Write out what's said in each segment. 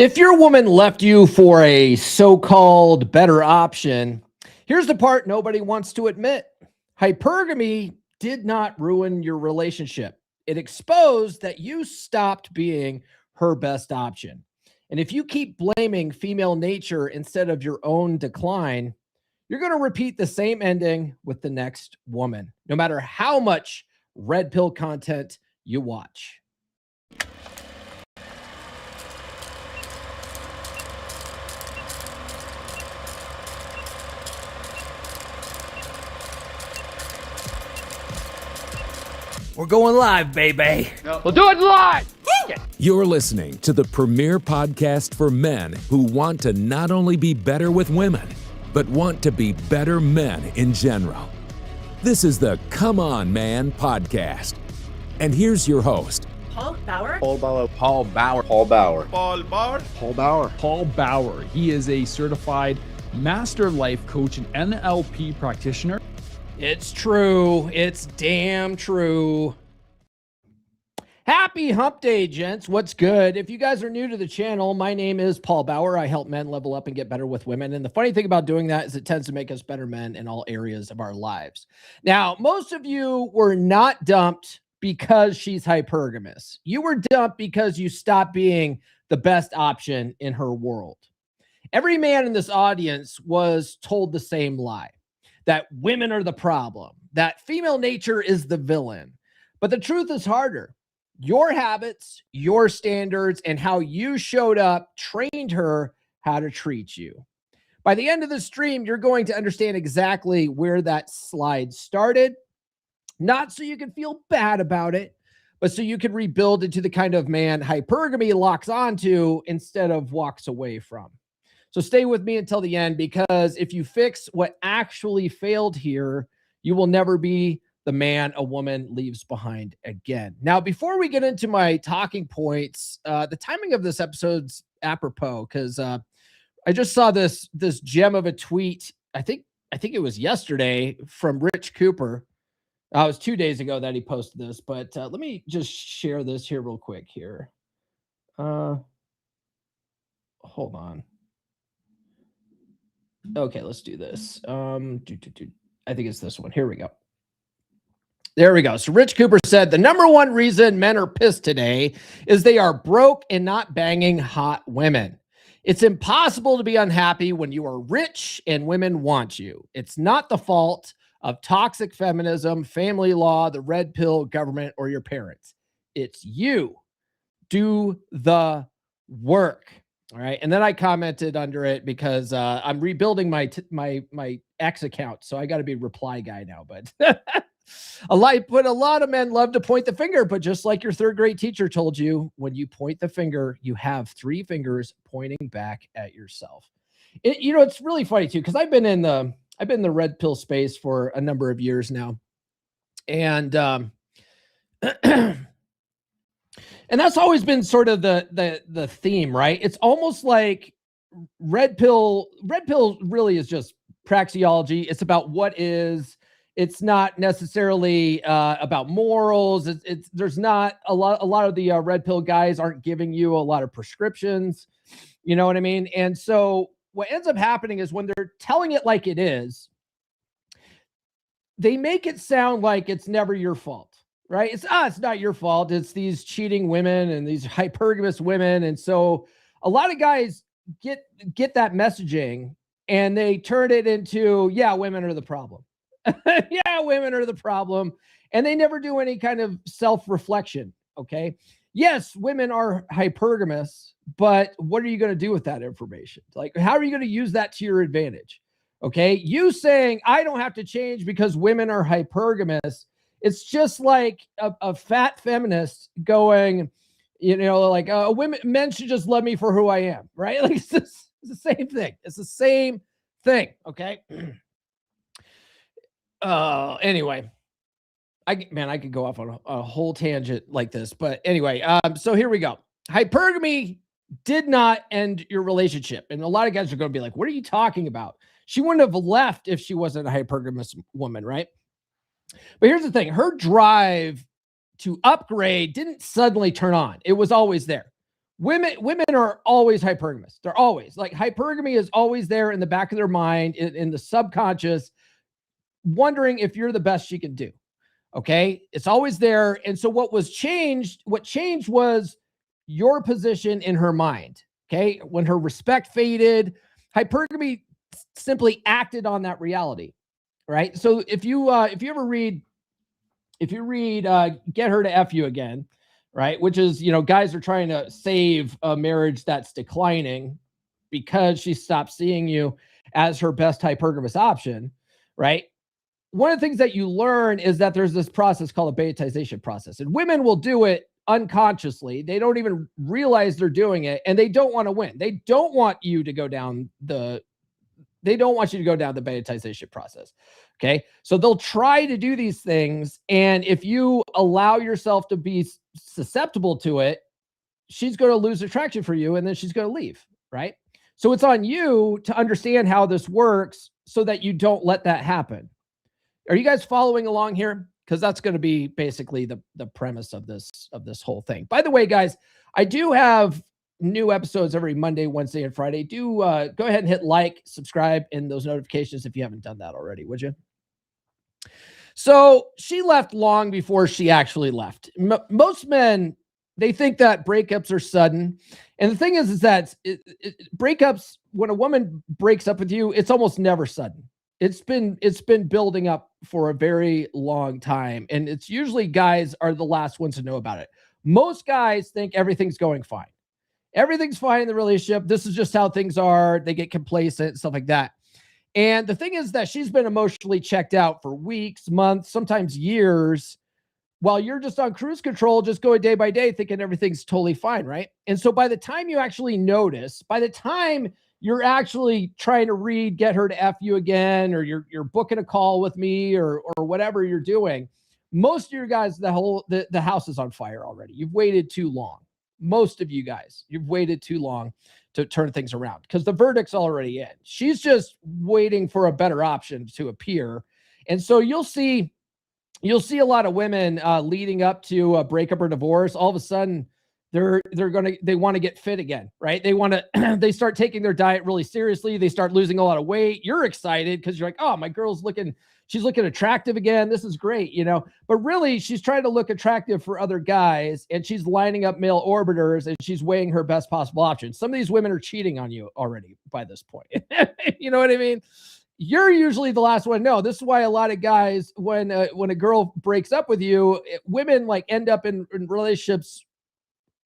If your woman left you for a so-called better option, here's the part nobody wants to admit. Hypergamy did not ruin your relationship. It exposed that you stopped being her best option. And if you keep blaming female nature instead of your own decline, you're going to repeat the same ending with the next woman, no matter how much red pill content you watch. We're going live, baby. We'll do it live. You're listening to the premier podcast for men who want to not only be better with women, but want to be better men in general. This is the Come On Man podcast. And here's your host, Paul Bauer. Paul Bauer. Paul Bauer. Paul Bauer. Paul Bauer. Paul Bauer. Paul Bauer. He is a certified master life coach and NLP practitioner. It's true. It's damn true. Happy hump day, gents. What's good? If you guys are new to the channel, my name is Paul Bauer. I help men level up and get better with women. And the funny thing about doing that is it tends to make us better men in all areas of our lives. Now, most of you were not dumped because she's hypergamous. You were dumped because you stopped being the best option in her world. Every man in this audience was told the same lie, that women are the problem, that female nature is the villain. But the truth is harder. Your habits, your standards, and how you showed up trained her how to treat you. By the end of the stream, you're going to understand exactly where that slide started, not so you can feel bad about it, but so you can rebuild into the kind of man hypergamy locks onto instead of walks away from. So stay with me until the end, because if you fix what actually failed here, you will never be the man a woman leaves behind again. Now, before we get into my talking points, the timing of this episode's apropos, because I just saw this gem of a tweet. I think it was yesterday from Rich Cooper. It was 2 days ago that he posted this, but let me just share this here real quick here. Hold on. Okay, let's do this. I think it's this one. Here we go. There we go. So Rich Cooper said, the number one reason men are pissed today is they are broke and not banging hot women. It's impossible to be unhappy when you are rich and women want you. It's not the fault of toxic feminism, family law, the red pill, government, or your parents. It's you. Do the work. All right. And then I commented under it because I'm rebuilding my X account. So I got to be reply guy now, but a lot of men love to point the finger, but just like your third grade teacher told you, when you point the finger, you have three fingers pointing back at yourself. It's really funny too, because I've been in the red pill space for a number of years now. And, and that's always been sort of the theme, right? It's almost like red pill really is just praxeology. It's about what is. It's not necessarily about morals. There's not a lot of the red pill guys aren't giving you a lot of prescriptions. You know what I mean? And so what ends up happening is when they're telling it like it is, they make it sound like it's never your fault, right? It's not your fault. It's these cheating women and these hypergamous women. And so a lot of guys get that messaging and they turn it into, yeah, women are the problem. Yeah, women are the problem. And they never do any kind of self-reflection. Okay. Yes, women are hypergamous, but what are you going to do with that information? Like, how are you going to use that to your advantage? Okay. You saying I don't have to change because women are hypergamous. It's just like a fat feminist going, men should just love me for who I am. Right. Like it's the same thing. It's the same thing. Okay. Anyway, I could go off on a whole tangent like this, but anyway, so here we go. Hypergamy did not end your relationship. And a lot of guys are going to be like, what are you talking about? She wouldn't have left if she wasn't a hypergamous woman, right? But here's the thing. Her drive to upgrade didn't suddenly turn on. It was always there. women are always hypergamous. They're always like, hypergamy is always there in the back of their mind, in the subconscious, wondering if you're the best she can do. Okay. It's always there. And so what changed was your position in her mind. Okay. When her respect faded, hypergamy simply acted on that reality. Right. So if you read Get Her to F You Again, right, which is, guys are trying to save a marriage that's declining because she stopped seeing you as her best hypergamous option, right? One of the things that you learn is that there's this process called a betaization process, and women will do it unconsciously. They don't even realize they're doing it, and they don't want to win. They don't want you to go down the betaization process. Okay. So they'll try to do these things. And if you allow yourself to be susceptible to it, she's going to lose attraction for you, and then she's going to leave. Right. So it's on you to understand how this works so that you don't let that happen. Are you guys following along here? Because that's going to be basically the premise of this whole thing. By the way, guys, I do have new episodes every Monday, Wednesday, and Friday. Do go ahead and hit like, subscribe, and those notifications if you haven't done that already, would you? So she left long before she actually left. Most men, they think that breakups are sudden. And the thing is that breakups, when a woman breaks up with you, it's almost never sudden. It's been building up for a very long time. And it's usually guys are the last ones to know about it. Most guys think everything's going fine. Everything's fine in the relationship. This is just how things are. They get complacent, stuff like that. And the thing is that she's been emotionally checked out for weeks, months, sometimes years, while you're just on cruise control, just going day by day, thinking everything's totally fine, right? And so by the time you actually notice, by the time you're actually trying to read Get Her to F You Again, or you're booking a call with me, or whatever you're doing, most of your guys, the house is on fire already. You've waited too long. Most of you guys, you've waited too long to turn things around because the verdict's already in. She's just waiting for a better option to appear. And so you'll see a lot of women leading up to a breakup or divorce. All of a sudden they want to get fit again, right? They start taking their diet really seriously. They start losing a lot of weight. You're excited because you're like, oh, my girl's she's looking attractive again. This is great, but really she's trying to look attractive for other guys, and she's lining up male orbiters, and she's weighing her best possible options. Some of these women are cheating on you already by this point. You know what I mean? You're usually the last one. No, this is why a lot of guys, when a girl breaks up with you, women end up in relationships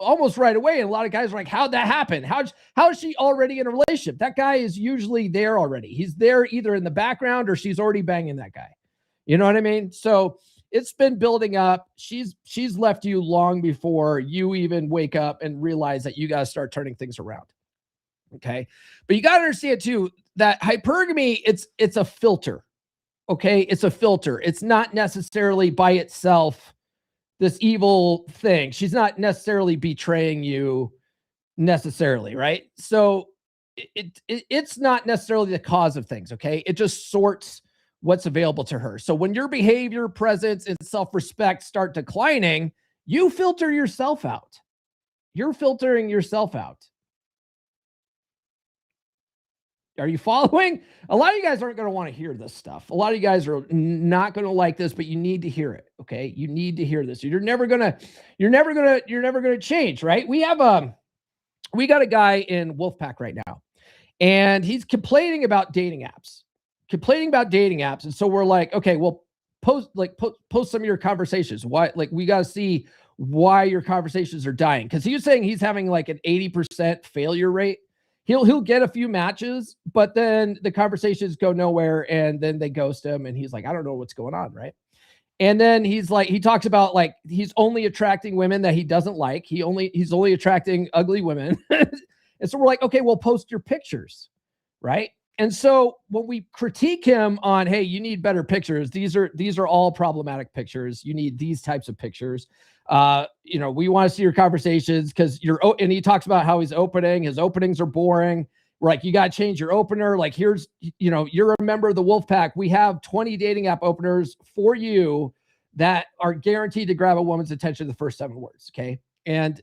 almost right away. And a lot of guys are like, how'd that happen? How is she already in a relationship? That guy is usually there already. He's there either in the background or she's already banging that guy. You know what I mean? So it's been building up. She's left you long before you even wake up and realize that you got to start turning things around. Okay. But you got to understand too, that hypergamy, it's a filter. Okay. It's a filter. It's not necessarily by itself this evil thing. She's not necessarily betraying you necessarily, right? So it's not necessarily the cause of things, okay? It just sorts what's available to her. So when your behavior, presence, and self-respect start declining, you filter yourself out. You're filtering yourself out. Are you following? A lot of you guys aren't going to want to hear this stuff. A lot of you guys are not going to like this, but you need to hear it. Okay. You need to hear this. You're never going to change, right? We got a guy in Wolfpack right now, and he's complaining about dating apps. And so we're like, okay, well, post some of your conversations. Why? We got to see why your conversations are dying. Cause he was saying he's having an 80% failure rate. He'll get a few matches, but then the conversations go nowhere, and then they ghost him, and he's like, I don't know what's going on, right? And then he talks about he's only attracting women that he doesn't like. He's only attracting ugly women. And so we're like, okay, well, post your pictures, right? And so when we critique him on, hey, you need better pictures, these are all problematic pictures. You need these types of pictures. We want to see your conversations because and he talks about how his openings are boring. We're like, you got to change your opener. Here's, you're a member of the Wolfpack. We have 20 dating app openers for you that are guaranteed to grab a woman's attention the first 7 words. Okay. And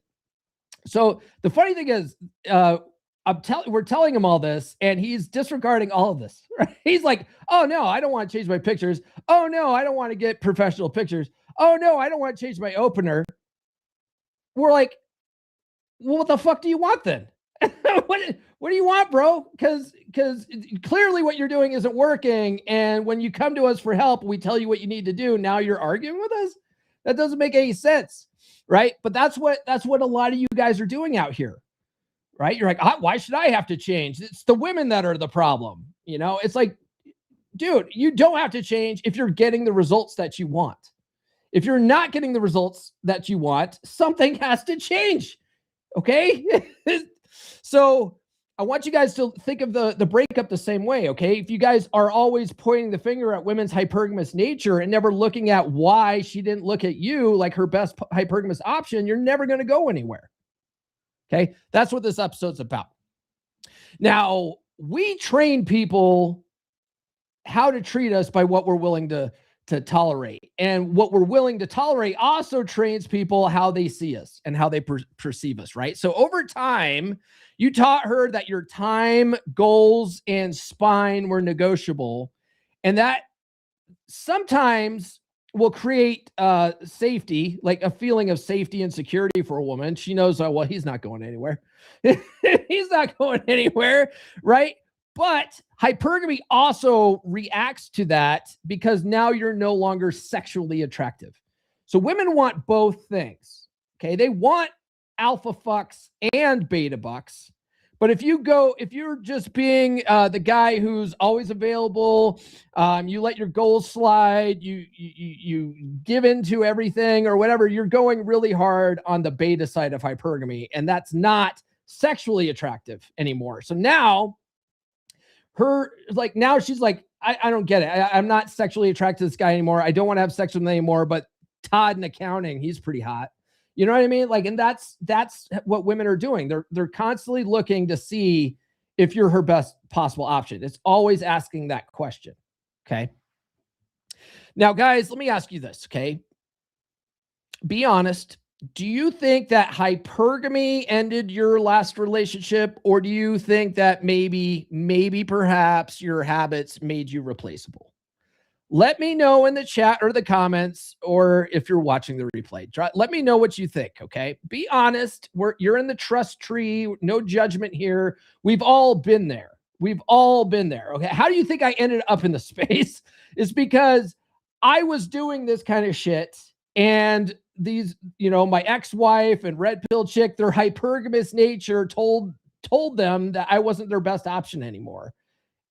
So the funny thing is, we're telling him all this, and he's disregarding all of this. Right? He's like, "Oh no, I don't want to change my pictures. Oh no, I don't want to get professional pictures. Oh no, I don't want to change my opener." We're like, "Well, what the fuck do you want then? what do you want, bro? Because clearly what you're doing isn't working, and when you come to us for help, we tell you what you need to do. Now you're arguing with us. That doesn't make any sense, right? But that's what a lot of you guys are doing out here, right? You're like, why should I have to change? It's the women that are the problem. You know, it's like, dude, you don't have to change if you're getting the results that you want. If you're not getting the results that you want, something has to change. Okay. So I want you guys to think of the breakup the same way. Okay. If you guys are always pointing the finger at women's hypergamous nature and never looking at why she didn't look at you like her best hypergamous option, you're never going to go anywhere. Okay. That's what this episode's about. Now, we train people how to treat us by what we're willing to tolerate. And what we're willing to tolerate also trains people how they see us and how they perceive us, right? So over time, you taught her that your time, goals, and spine were negotiable, and that sometimes will create safety, like a feeling of safety and security for a woman. She knows, oh, well, he's not going anywhere. He's not going anywhere, right? But hypergamy also reacts to that because now you're no longer sexually attractive. So women want both things. Okay. They want alpha fucks and beta bucks. But if you're just being the guy who's always available, you let your goals slide, you give into everything or whatever, you're going really hard on the beta side of hypergamy. And that's not sexually attractive anymore. So now, now she's like, I don't get it. I'm not sexually attracted to this guy anymore. I don't want to have sex with him anymore, but Todd in accounting, he's pretty hot. You know what I mean? Like, and that's what women are doing. They're constantly looking to see if you're her best possible option. It's always asking that question. Okay. Now, guys, let me ask you this. Okay. Be honest. Do you think that hypergamy ended your last relationship, or do you think that maybe perhaps your habits made you replaceable? Let me know in the chat or the comments, or if you're watching the replay. Let me know what you think, okay? Be honest. You're in the trust tree. No judgment here. We've all been there. Okay? How do you think I ended up in the space? It's because I was doing this kind of shit, and these, my ex-wife and red pill chick, their hypergamous nature told them that I wasn't their best option anymore.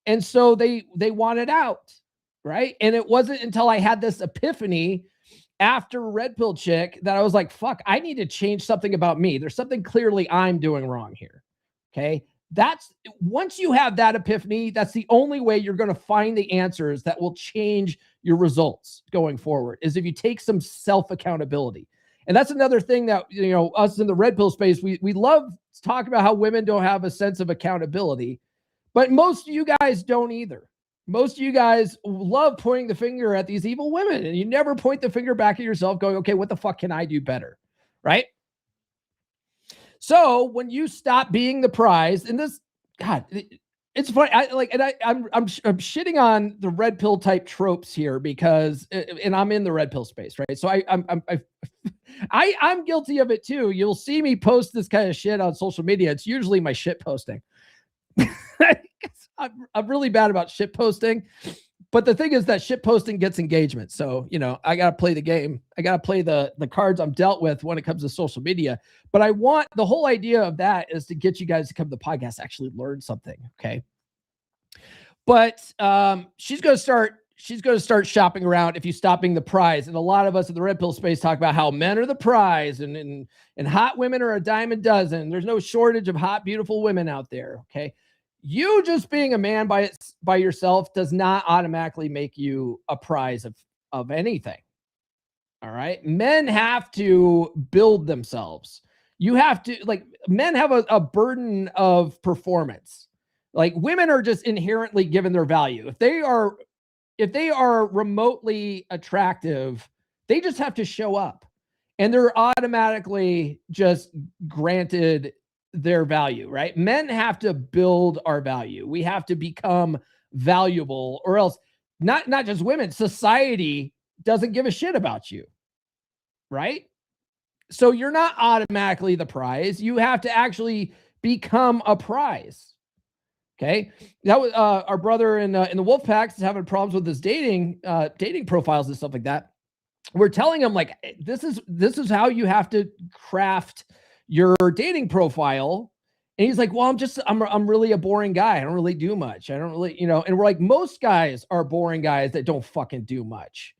And so they wanted out, right? And it wasn't until I had this epiphany after red pill chick that I was like, fuck, I need to change something about me. There's something clearly I'm doing wrong here. Okay. Once you have that epiphany, that's the only way you're going to find the answers that will change your results going forward, is if you take some self-accountability. And that's another thing that, us in the red pill space, we love to talk about how women don't have a sense of accountability, but most of you guys don't either. Most of you guys love pointing the finger at these evil women, and you never point the finger back at yourself going, okay, what the fuck can I do better? Right? So when you stop being the prize, and this, God, it's funny. I'm shitting on the red pill type tropes here because, and I'm in the red pill space, right? So I'm guilty of it too. You'll see me post this kind of shit on social media. It's usually my shit posting. I'm really bad about shit posting. But the thing is that shit posting gets engagement. So, I got to play the game. I got to play the cards I'm dealt with when it comes to social media. But the whole idea of that is to get you guys to come to the podcast, actually learn something. Okay. But she's going to start shopping around if you stop being the prize. And a lot of us in the red pill space talk about how men are the prize and hot women are a dime a dozen. There's no shortage of hot, beautiful women out there. Okay. You just being a man by yourself does not automatically make you a prize of anything. All right. Men have to build themselves. You have to, men have a burden of performance. Like, women are just inherently given their value. If they are remotely attractive, they just have to show up. and they're automatically just granted their value, right? Men have to build our value. We have to become valuable, or else not just women, society doesn't give a shit about you, right? So you're not automatically the prize. You have to actually become a prize. Okay, that was our brother in the wolf packs is having problems with his dating profiles and stuff like that. We're telling him, like, this is how you have to craft your dating profile. And he's like, well, I'm really a boring guy. I don't really do much. I don't really, and we're like, most guys are boring guys that don't fucking do much.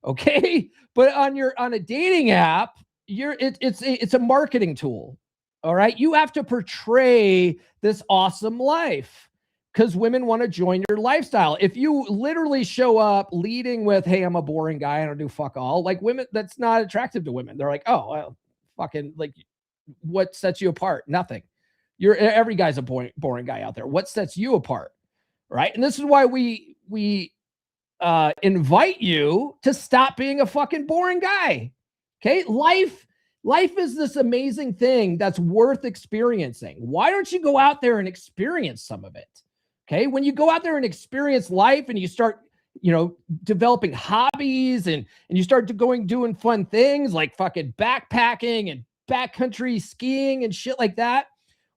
Okay. But on a dating app, it's a marketing tool. All right. You have to portray this awesome life because women want to join your lifestyle. If you literally show up leading with, hey, I'm a boring guy, I don't do fuck all, like, women, that's not attractive to women. They're like, oh, well, fucking, like, what sets you apart? Nothing. Every guy's a boring guy out there. What sets you apart? Right. And this is why we invite you to stop being a fucking boring guy. Okay. Life is this amazing thing that's worth experiencing. Why don't you go out there and experience some of it? Okay. When you go out there and experience life and you start, developing hobbies and you start doing fun things like fucking backpacking and backcountry skiing and shit like that,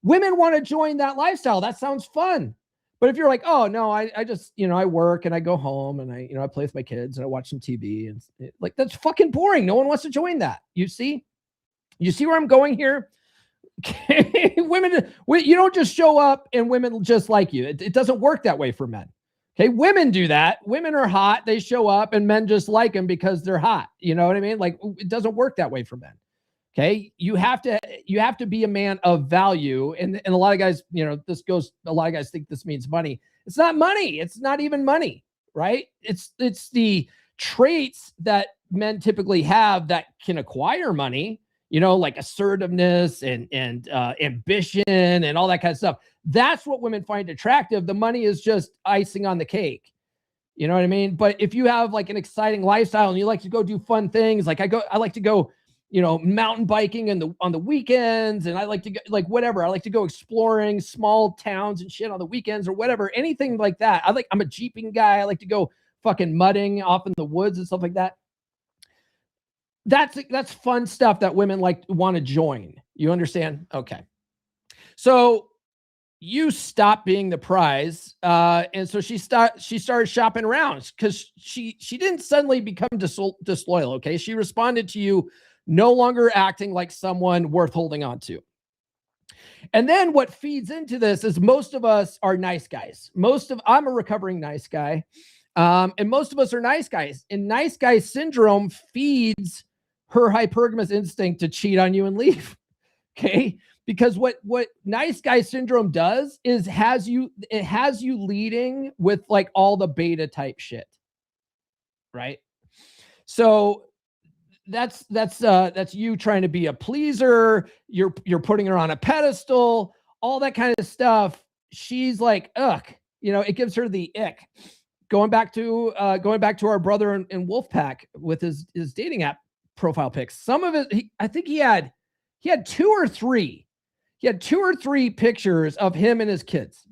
women want to join that lifestyle. That sounds fun. But if you're like, oh no, I just, I work and I go home and I play with my kids and I watch some TV and like, that's fucking boring. No one wants to join that. You see where I'm going here? Okay. Women, you don't just show up and women just like you. It doesn't work that way for men. Okay. Women do that. Women are hot. They show up and men just like them because they're hot. You know what I mean? Like, it doesn't work that way for men. Okay. You have to be a man of value. And a lot of guys, a lot of guys think this means money. It's not money. It's not even money, right? It's the traits that men typically have that can acquire money, like assertiveness and ambition and all that kind of stuff. That's what women find attractive. The money is just icing on the cake. You know what I mean? But if you have like an exciting lifestyle and you like to go do fun things, like I like to go, mountain biking on the weekends, and I like to go, like, whatever. I like to go exploring small towns and shit on the weekends or whatever, anything like that. I'm a jeeping guy. I like to go fucking mudding off in the woods and stuff like that. That's fun stuff that women want to join. You understand? Okay. So you stop being the prize. And so she started shopping around because she didn't suddenly become disloyal. Okay. She responded to you no longer acting like someone worth holding on to. And then what feeds into this is most of us are nice guys. I'm a recovering nice guy. And most of us are nice guys. And nice guy syndrome feeds her hypergamous instinct to cheat on you and leave. Okay. Because what nice guy syndrome does is it has you leading with like all the beta type shit. Right. So that's you trying to be a pleaser. You're putting her on a pedestal, all that kind of stuff. She's like, ugh, it gives her the ick. Going back to our brother in Wolfpack with his dating app profile pics. Some of it, I think he had 2 or 3. He had 2 or 3 pictures of him and his kids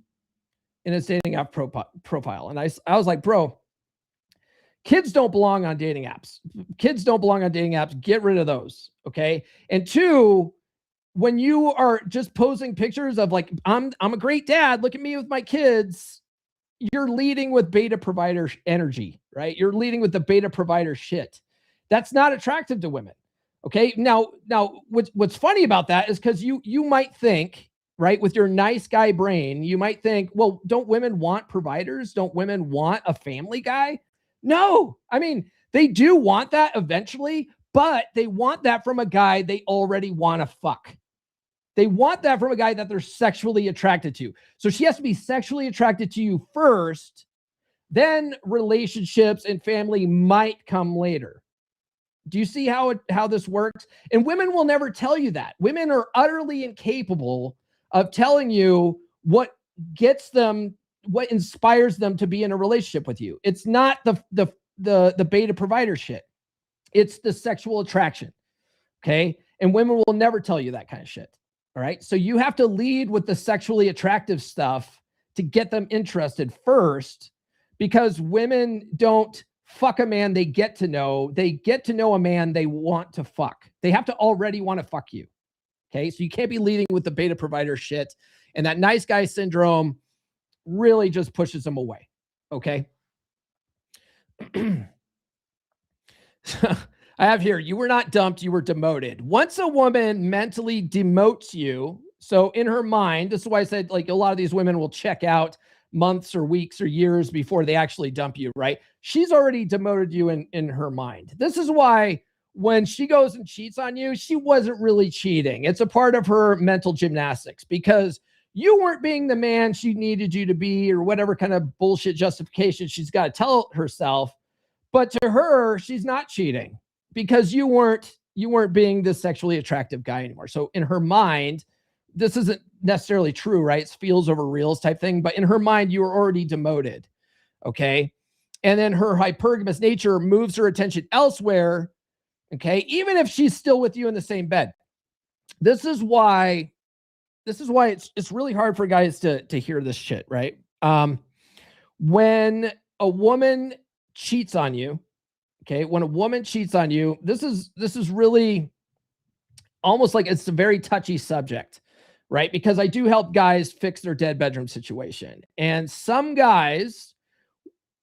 in his dating app profile. And I was like, bro, kids don't belong on dating apps. Kids don't belong on dating apps. Get rid of those. Okay. And 2, when you are just posting pictures of like, I'm a great dad, look at me with my kids, you're leading with beta provider energy, right? You're leading with the beta provider shit. That's not attractive to women. Okay. Now what's funny about that is because you might think, right, with your nice guy brain, you might think, well, don't women want providers? Don't women want a family guy? No. I mean, they do want that eventually, but they want that from a guy they already want to fuck. They want that from a guy that they're sexually attracted to. So she has to be sexually attracted to you first, then relationships and family might come later. Do you see how this works? And women will never tell you that. Women are utterly incapable of telling you what inspires them to be in a relationship with you. It's not the beta provider shit. It's the sexual attraction. Okay. And women will never tell you that kind of shit. All right. So you have to lead with the sexually attractive stuff to get them interested first, because women don't fuck a man they get to know. They get to know a man they want to fuck. They have to already want to fuck you. Okay. So you can't be leading with the beta provider shit. And that nice guy syndrome really just pushes them away. Okay. I have here, you were not dumped, you were demoted. Once a woman mentally demotes you, so in her mind, this is why I said, like, a lot of these women will check out months or weeks or years before they actually dump you, right? She's already demoted you in her mind. This is why when she goes and cheats on you, she wasn't really cheating. It's a part of her mental gymnastics, because you weren't being the man she needed you to be, or whatever kind of bullshit justification she's got to tell herself. But to her, she's not cheating, because you weren't being this sexually attractive guy anymore. So in her mind, this isn't necessarily true, right? It's feels over reals type thing. But in her mind, you were already demoted. Okay. And then her hypergamous nature moves her attention elsewhere. Okay. Even if she's still with you in the same bed. This is why it's really hard for guys to hear this shit, right? When a woman cheats on you, okay, when a woman cheats on you, this is really almost like it's a very touchy subject, right? Because I do help guys fix their dead bedroom situation. And some guys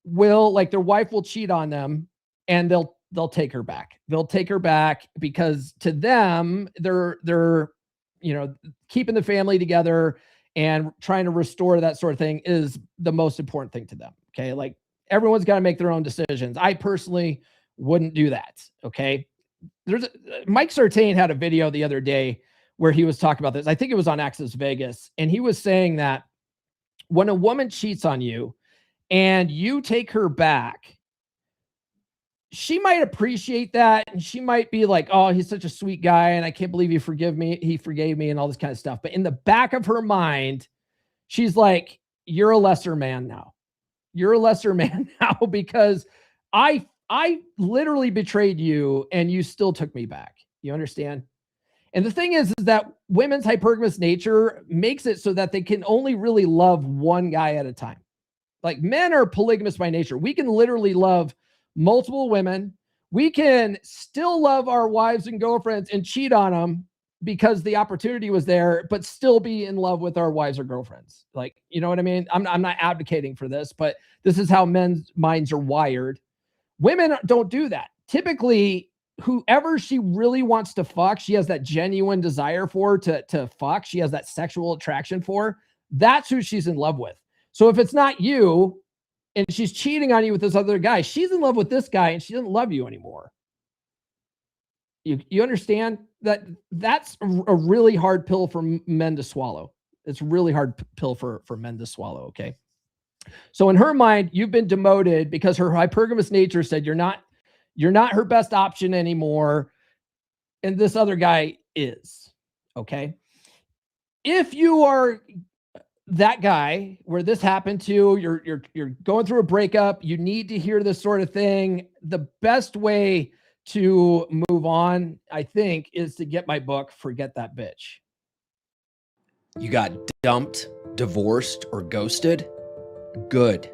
will, like, their wife will cheat on them and they'll take her back. They'll take her back because to them, they're keeping the family together and trying to restore that sort of thing is the most important thing to them. Okay. Like, everyone's got to make their own decisions. I personally wouldn't do that. Okay. Mike Sartain had a video the other day where he was talking about this. I think it was on Access Vegas. And he was saying that when a woman cheats on you and you take her back, she might appreciate that. And she might be like, oh, he's such a sweet guy, and I can't believe he forgave me and all this kind of stuff. But in the back of her mind, she's like, you're a lesser man now. You're a lesser man now because I literally betrayed you and you still took me back. You understand? And the thing is that women's hypergamous nature makes it so that they can only really love one guy at a time. Like, men are polygamous by nature. We can literally love multiple women. We can still love our wives and girlfriends and cheat on them because the opportunity was there, but still be in love with our wives or girlfriends. Like, you know what I mean? I'm not advocating for this, but this is how men's minds are wired. Women don't do that. Typically, whoever she really wants to fuck, she has that genuine desire for to fuck. She has that sexual attraction for. That's who she's in love with. So if it's not you and she's cheating on you with this other guy, she's in love with this guy and she doesn't love you anymore. You understand that that's a really hard pill for men to swallow. It's a really hard pill for men to swallow. Okay. So in her mind, you've been demoted because her hypergamous nature said you're not her best option anymore. And this other guy is. Okay. If you are that guy where this happened to, you're going through a breakup, you need to hear this sort of thing. The best way to move on, I think, is to get my book, Forget That Bitch. You got dumped, divorced, or ghosted? Good.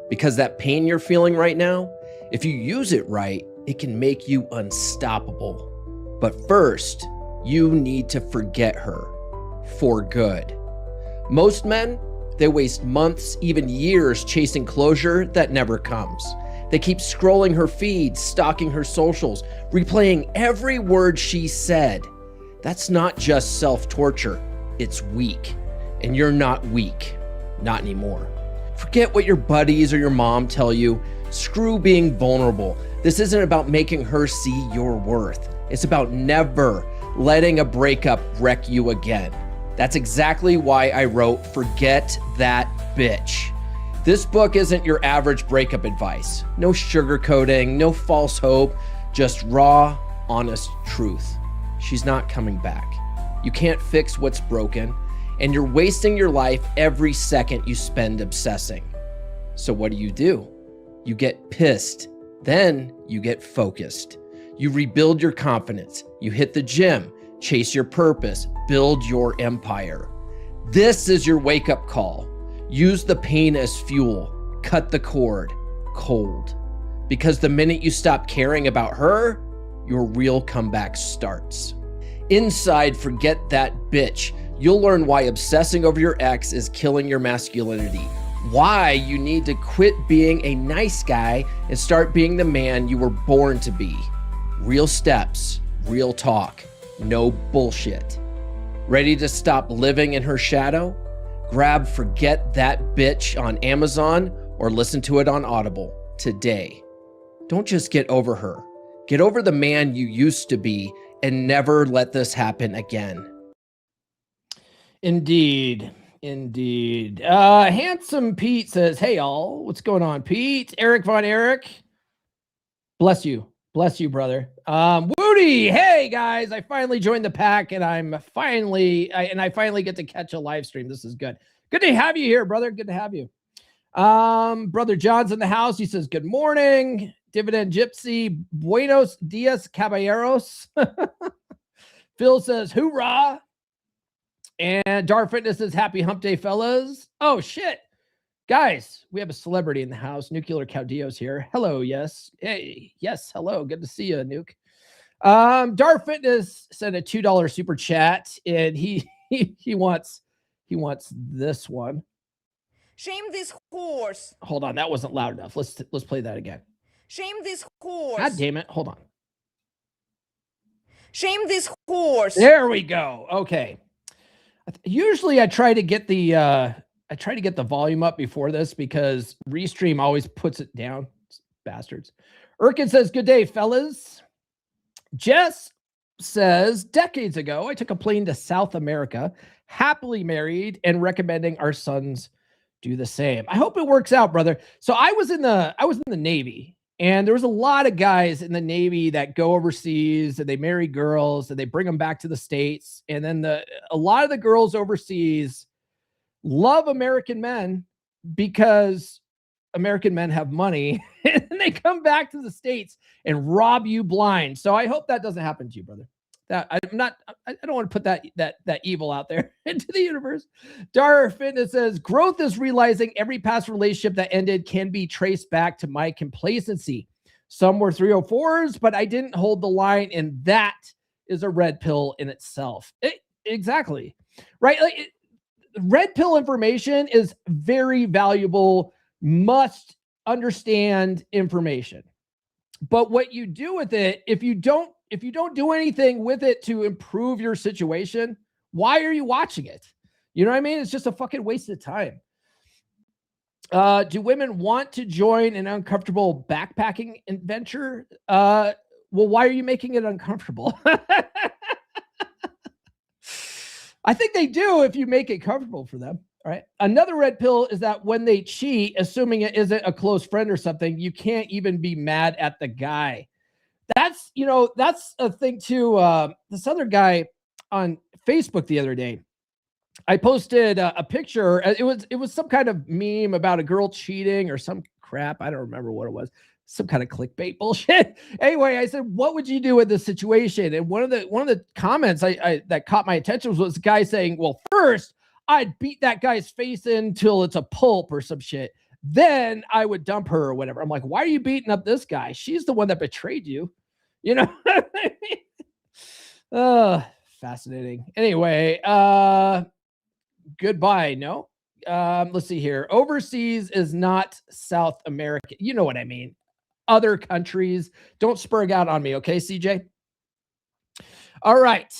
Because that pain you're feeling right now, if you use it right, it can make you unstoppable. But first, you need to forget her for good. Most men, they waste months, even years chasing closure that never comes. They keep scrolling her feed, stalking her socials, replaying every word she said. That's not just self-torture, it's weak. And you're not weak, not anymore. Forget what your buddies or your mom tell you. Screw being vulnerable. This isn't about making her see your worth. It's about never letting a breakup wreck you again. That's exactly why I wrote Forget That Bitch. This book isn't your average breakup advice. No sugarcoating, no false hope, just raw, honest truth. She's not coming back. You can't fix what's broken, and you're wasting your life every second you spend obsessing. So what do? You get pissed, then you get focused. You rebuild your confidence. You hit the gym, chase your purpose, build your empire. This is your wake-up call. Use the pain as fuel. Cut the cord cold. Because the minute you stop caring about her, your real comeback starts. Inside, forget that bitch. You'll learn why obsessing over your ex is killing your masculinity. Why you need to quit being a nice guy and start being the man you were born to be. Real steps, real talk, no bullshit. Ready to stop living in her shadow? Grab Forget That Bitch on Amazon or listen to it on Audible today. Don't just get over her. Get over the man you used to be and never let this happen again. Indeed. Indeed. Handsome Pete says, hey, all. What's going on, Pete? Eric Von Eric. Bless you. Bless you, brother. Woody. Hey, guys. I finally joined the pack, and I finally get to catch a live stream. This is good. Good to have you here, brother. Good to have you. Brother John's in the house. He says, good morning. Dividend Gypsy. Buenos dias, caballeros. Phil says, hoorah. And Dar Fitness says, happy hump day, fellas. Oh, shit. Guys, we have a celebrity in the house. Nuclear Caudillo's here. Hello, yes. Hey, yes, hello. Good to see you, Nuke. Dar Fitness sent a $2 super chat, and he wants this one. Shame this horse. Hold on, that wasn't loud enough. Let's play that again. Shame this horse. God damn it. Hold on. Shame this horse. There we go. Okay. Usually I try to get the volume up before this because Restream always puts it down. Bastards. Erkin says, good day, fellas. Jess says, decades ago, I took a plane to South America, happily married, and recommending our sons do the same. I hope it works out, brother. So I was in the Navy, and there was a lot of guys in the Navy that go overseas and they marry girls and they bring them back to the States. And then a lot of the girls overseas love American men because American men have money and they come back to the States and rob you blind. So I hope that doesn't happen to you, brother. I don't want to put that evil out there into the universe. Dar Fitness says, growth is realizing every past relationship that ended can be traced back to my complacency. Some were 304s, but I didn't hold the line, and that is a red pill in itself. Exactly. Right? Red pill information is very valuable, must understand information. But what you do with it, if you don't do anything with it to improve your situation, why are you watching it? You know what I mean? It's just a fucking waste of time. Do women want to join an uncomfortable backpacking adventure? Well, why are you making it uncomfortable? I think they do if you make it comfortable for them. All right. Another red pill is that when they cheat, assuming it isn't a close friend or something, you can't even be mad at the guy. That's a thing too. This other guy on Facebook the other day, I posted a picture. It was some kind of meme about a girl cheating or some crap. I don't remember what it was. Some kind of clickbait bullshit. Anyway, I said, what would you do in this situation? And one of the comments that caught my attention was a guy saying, well, first I'd beat that guy's face in till it's a pulp or some shit. Then I would dump her or whatever. I'm like, why are you beating up this guy? She's the one that betrayed you. You know? Fascinating. Anyway, goodbye. No. Let's see here. Overseas is not South America. You know what I mean? Other countries. Don't spurg out on me, okay, CJ? All right.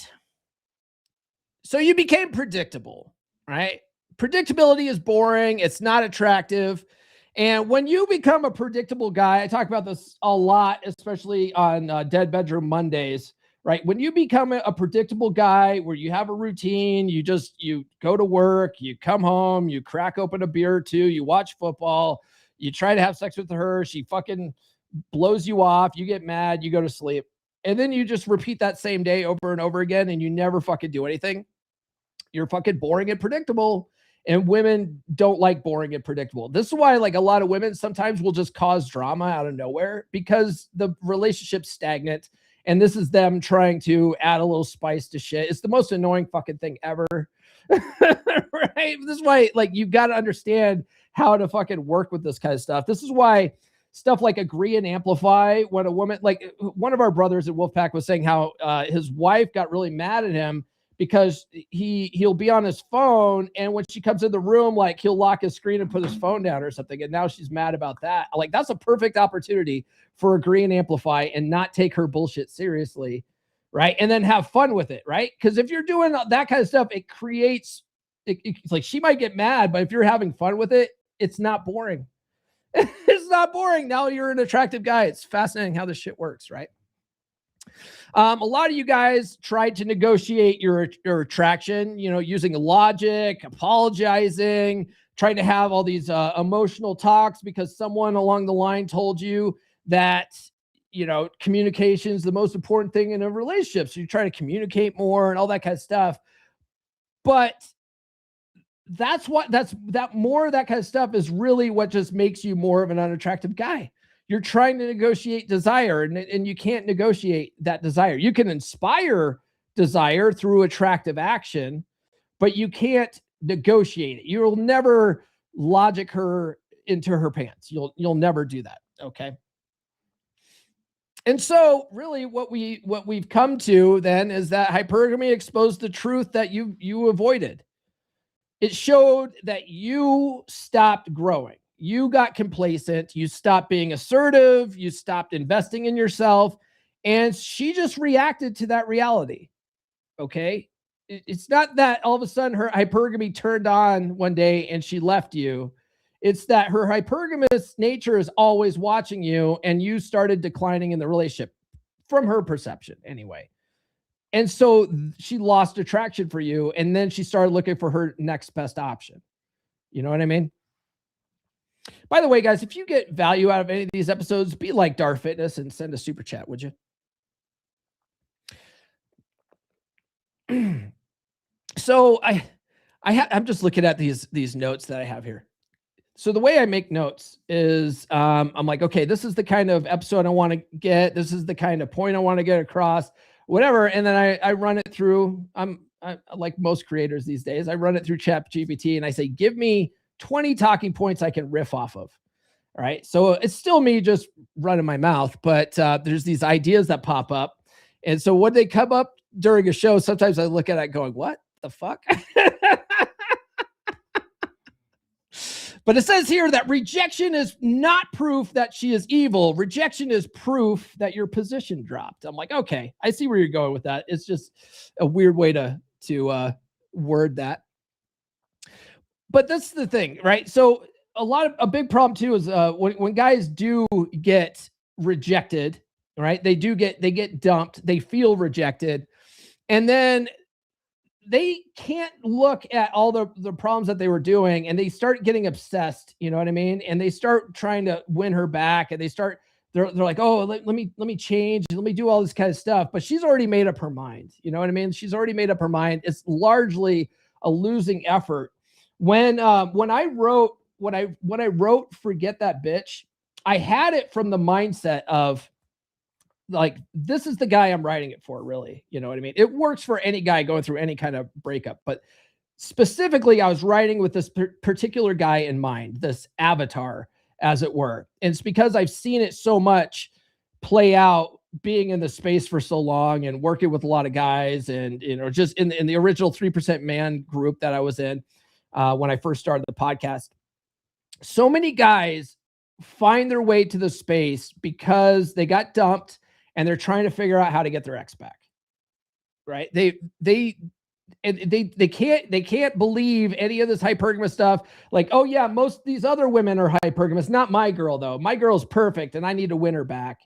So you became predictable, right? Predictability is boring. It's not attractive. And when you become a predictable guy, I talk about this a lot, especially on Dead Bedroom Mondays, right? When you become a predictable guy where you have a routine, you go to work, you come home, you crack open a beer or two, you watch football, you try to have sex with her, she fucking blows you off, you get mad, you go to sleep. And then you just repeat that same day over and over again, and you never fucking do anything. You're fucking boring and predictable. And women don't like boring and predictable. This is why, like, a lot of women sometimes will just cause drama out of nowhere because the relationship's stagnant And this is them trying to add a little spice to shit. It's the most annoying fucking thing ever. Right? This is why, like, you've got to understand how to fucking work with this kind of stuff. This is why stuff like agree and amplify, when a woman, like one of our brothers at Wolfpack was saying how his wife got really mad at him because he'll be on his phone, and when she comes in the room, like, he'll lock his screen and put his phone down or something, and now she's mad about that. Like, that's a perfect opportunity for agree and amplify and not take her bullshit seriously, right? And then have fun with it, right? Because if you're doing that kind of stuff, it creates, it's like, she might get mad, but if you're having fun with it, it's not boring. It's not boring. Now you're an attractive guy. It's fascinating how this shit works, right? A lot of you guys tried to negotiate your attraction, you know, using logic, apologizing, trying to have all these emotional talks because someone along the line told you that, you know, communication is the most important thing in a relationship. So you try to communicate more and all that kind of stuff. But that more of that kind of stuff is really what just makes you more of an unattractive guy. You're trying to negotiate desire, and you can't negotiate that desire. You can inspire desire through attractive action, but you can't negotiate it. You'll never logic her into her pants. You'll never do that. Okay. And so really what we've come to then is that hypergamy exposed the truth that you avoided. It showed that you stopped growing. You got complacent. You stopped being assertive. You stopped investing in yourself. And she just reacted to that reality. Okay. It's not that all of a sudden her hypergamy turned on one day and she left you. It's that her hypergamous nature is always watching you, and you started declining in the relationship from her perception anyway. And so she lost attraction for you. And then she started looking for her next best option. You know what I mean? By the way, guys, if you get value out of any of these episodes, be like Dar Fitness and send a super chat, would you? So I'm just looking at these notes that I have here. So the way I make notes is I'm like, okay, this is the kind of episode I want to get. This is the kind of point I want to get across, whatever. And then I run it through. I like most creators these days. I run it through ChatGPT and I say, give me 20 talking points I can riff off of. All right. So it's still me just running my mouth, but there's these ideas that pop up. And so when they come up during a show, sometimes I look at it going, what the fuck? But it says here that rejection is not proof that she is evil. Rejection is proof that your position dropped. I'm like, okay, I see where you're going with that. It's just a weird way to word that. But that's the thing, right? So a big problem too is when guys do get rejected, right? They get dumped. They feel rejected, and then they can't look at all the problems that they were doing, and they start getting obsessed. You know what I mean? And they start trying to win her back, and they're like, oh, let me change. Let me do all this kind of stuff. But she's already made up her mind. You know what I mean? She's already made up her mind. It's largely a losing effort. When I wrote Forget That Bitch, I had it from the mindset of, like, this is the guy I'm writing it for, really. You know what I mean? It works for any guy going through any kind of breakup, but specifically I was writing with this particular guy in mind, this avatar, as it were. And it's because I've seen it so much play out, being in the space for so long and working with a lot of guys, and, you know, just in the original 3% man group that I was in when I first started the podcast. So many guys find their way to the space because they got dumped and they're trying to figure out how to get their ex back. Right? They can't believe any of this hypergamous stuff. Like, oh yeah, most of these other women are hypergamous. Not my girl though. My girl's perfect and I need to win her back.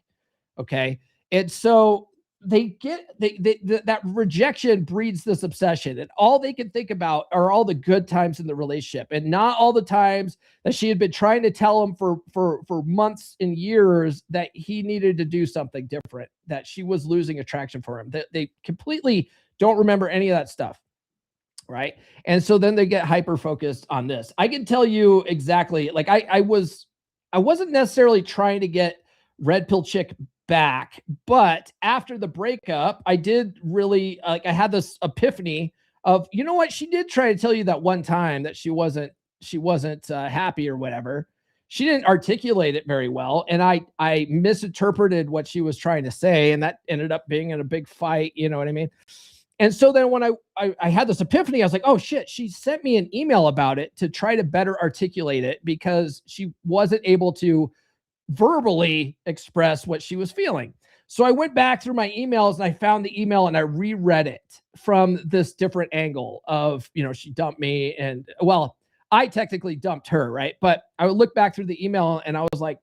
Okay. And so that rejection breeds this obsession, and all they can think about are all the good times in the relationship, and not all the times that she had been trying to tell him for months and years that he needed to do something different, that she was losing attraction for him. That they completely don't remember any of that stuff. Right. And so then they get hyper focused on this. I can tell you exactly, like I wasn't necessarily trying to get red pill chick back. But after the breakup, I did really I had this epiphany of, you know what? She did try to tell you that one time that she wasn't happy or whatever. She didn't articulate it very well, and I misinterpreted what she was trying to say, and that ended up being in a big fight. You know what I mean? And so then when I had this epiphany, I was like, oh shit, she sent me an email about it to try to better articulate it because she wasn't able to verbally express what she was feeling. So I went back through my emails and I found the email and I reread it from this different angle of, you know, she dumped me, and well, I technically dumped her, right? But I would look back through the email and I was like,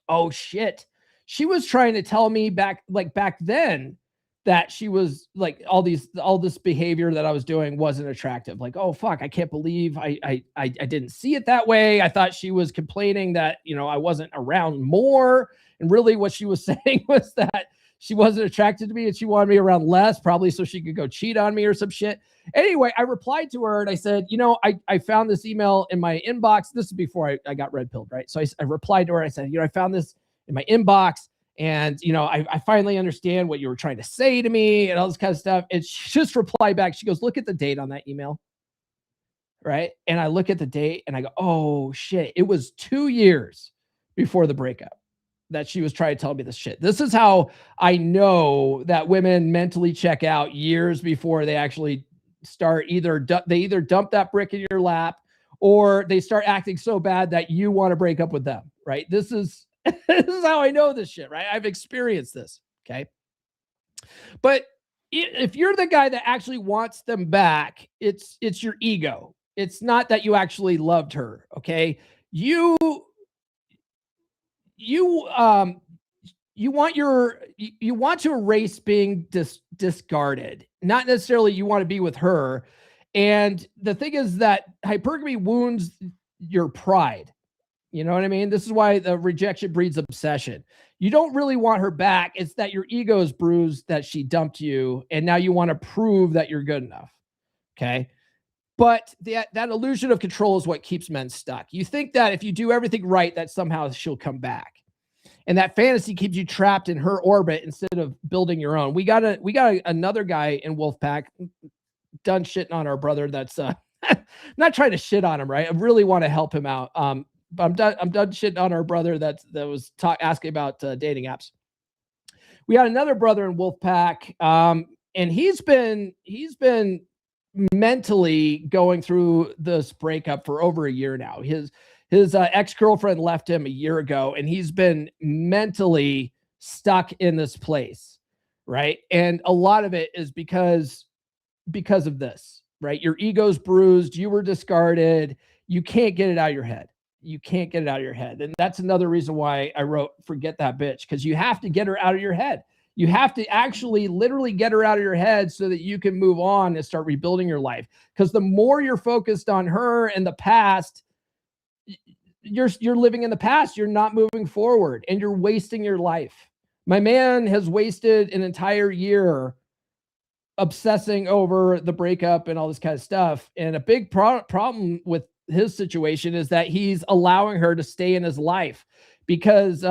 oh shit. She was trying to tell me back then that she was like all this behavior that I was doing wasn't attractive. Like, oh fuck, I can't believe I didn't see it that way. I thought she was complaining that, you know, I wasn't around more. And really what she was saying was that she wasn't attracted to me and she wanted me around less, probably so she could go cheat on me or some shit. Anyway, I replied to her and I said, you know, I found this email in my inbox. This is before I got red pilled, right? So I replied to her. I said, you know, I found this in my inbox, and, you know, I finally understand what you were trying to say to me and all this kind of stuff. And she just replied back. She goes, look at the date on that email. Right. And I look at the date and I go, oh shit, it was 2 years before the breakup that she was trying to tell me this shit. This is how I know that women mentally check out years before they actually start they either dump that brick in your lap or they start acting so bad that you want to break up with them. Right. This is how I know this shit, right? I've experienced this. Okay. But if you're the guy that actually wants them back, it's your ego. It's not that you actually loved her. Okay. You want to erase being discarded, not necessarily you want to be with her. And the thing is that hypergamy wounds your pride. You know what I mean? This is why the rejection breeds obsession. You don't really want her back. It's that your ego is bruised that she dumped you, and now you want to prove that you're good enough. Okay. But that illusion of control is what keeps men stuck. You think that if you do everything right, that somehow she'll come back. And that fantasy keeps you trapped in her orbit instead of building your own. We got another guy in Wolfpack done shitting on our brother. That's not trying to shit on him, right? I really want to help him out. But I'm done shitting on our brother that was asking about dating apps. We had another brother in Wolfpack, and he's been mentally going through this breakup for over a year now. His ex-girlfriend left him a year ago, and he's been mentally stuck in this place, right? And a lot of it is because of this, right? Your ego's bruised, you were discarded, you can't get it out of your head. You can't get it out of your head. And that's another reason why I wrote Forget That Bitch, because you have to get her out of your head. You have to actually literally get her out of your head so that you can move on and start rebuilding your life. Because the more you're focused on her and the past, you're living in the past. You're not moving forward and you're wasting your life. My man has wasted an entire year obsessing over the breakup and all this kind of stuff. And a big problem with his situation is that he's allowing her to stay in his life because,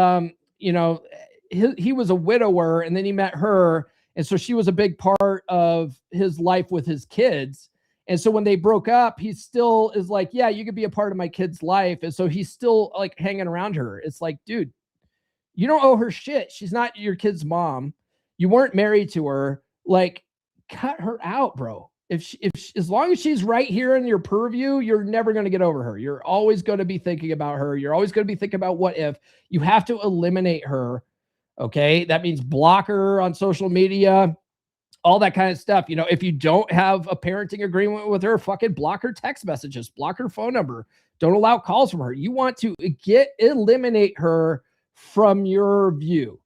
you know, he was a widower and then he met her. And so she was a big part of his life with his kids. And so when they broke up, he still is like, yeah, you could be a part of my kid's life. And so he's still like hanging around her. It's like, dude, you don't owe her shit. She's not your kid's mom. You weren't married to her. Like, cut her out, bro. If as long as she's right here in your purview, you're never going to get over her. You're always going to be thinking about her. You're always going to be thinking about what if. You have to eliminate her. Okay. That means block her on social media, all that kind of stuff. You know, if you don't have a parenting agreement with her, fucking block her text messages, block her phone number. Don't allow calls from her. You want to eliminate her from your view.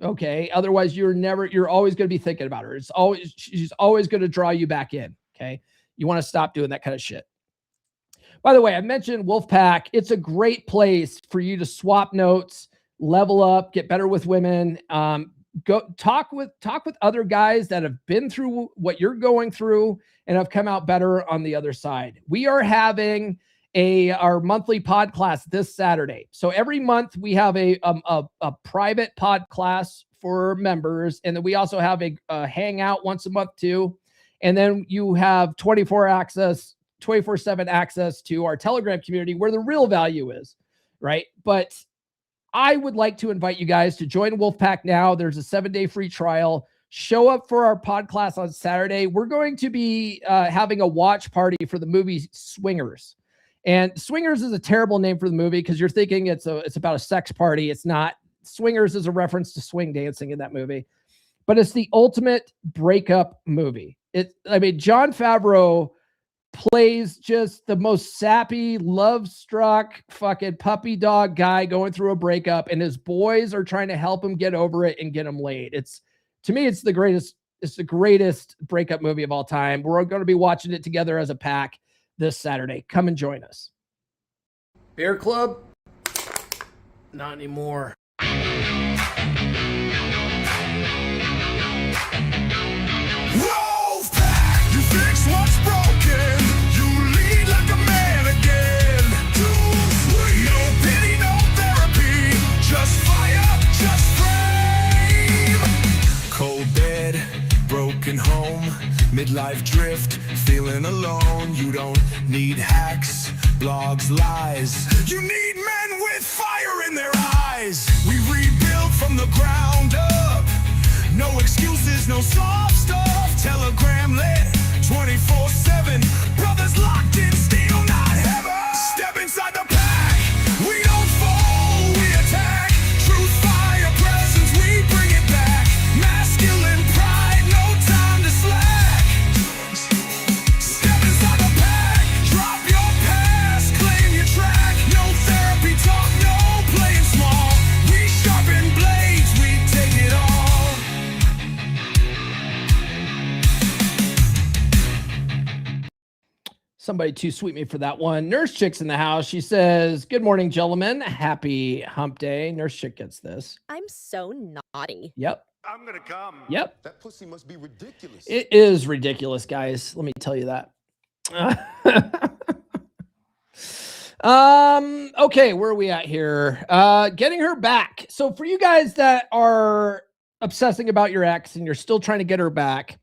Okay. Otherwise you're always going to be thinking about her. She's always going to draw you back in. Okay. You want to stop doing that kind of shit. By the way, I mentioned Wolfpack. It's a great place for you to swap notes, level up, get better with women. Go talk with other guys that have been through what you're going through and have come out better on the other side. We are having our monthly pod class this Saturday. So every month we have a private pod class for members, and then we also have a hangout once a month too. And then you have 24/7 access to our Telegram community where the real value is, right? But I would like to invite you guys to join Wolfpack now. There's a 7-day free trial. Show up for our pod class on Saturday. We're going to be having a watch party for the movie Swingers. And Swingers is a terrible name for the movie because you're thinking it's about a sex party. It's not. Swingers is a reference to swing dancing in that movie. But it's the ultimate breakup movie. Jon Favreau plays just the most sappy, love-struck, fucking puppy dog guy going through a breakup, and his boys are trying to help him get over it and get him laid. To me, it's the greatest breakup movie of all time. We're going to be watching it together as a pack this Saturday. Come and join us. Bear Club? Not anymore. What's broken? You lead like a man again. No pity, no therapy. Just fire, just flame. Cold bed, broken home, midlife drift, feeling alone. You don't need hacks, blogs, lies. You need men with fire in their eyes. We rebuild from the ground up. No excuses, no soft stuff. Telegram lit 24/7. Brothers locked in steel, not heaven. Step inside the pack. We don't fall, we attack. Truth, fire, presence, we bring it back. Masculine pride, no time to slack. Step inside the pack. Drop your past, claim your track. No therapy talk, no playing small. We sharpen blades, we take it all. Somebody too sweet me for that one. Nurse Chick's in the house. She says, "Good morning, gentlemen. Happy hump day." Nurse Chick gets this. I'm so naughty. Yep. I'm gonna come. Yep. That pussy must be ridiculous. It is ridiculous, guys. Let me tell you that. Okay, where are we at here? Getting her back. So for you guys that are obsessing about your ex and you're still trying to get her back,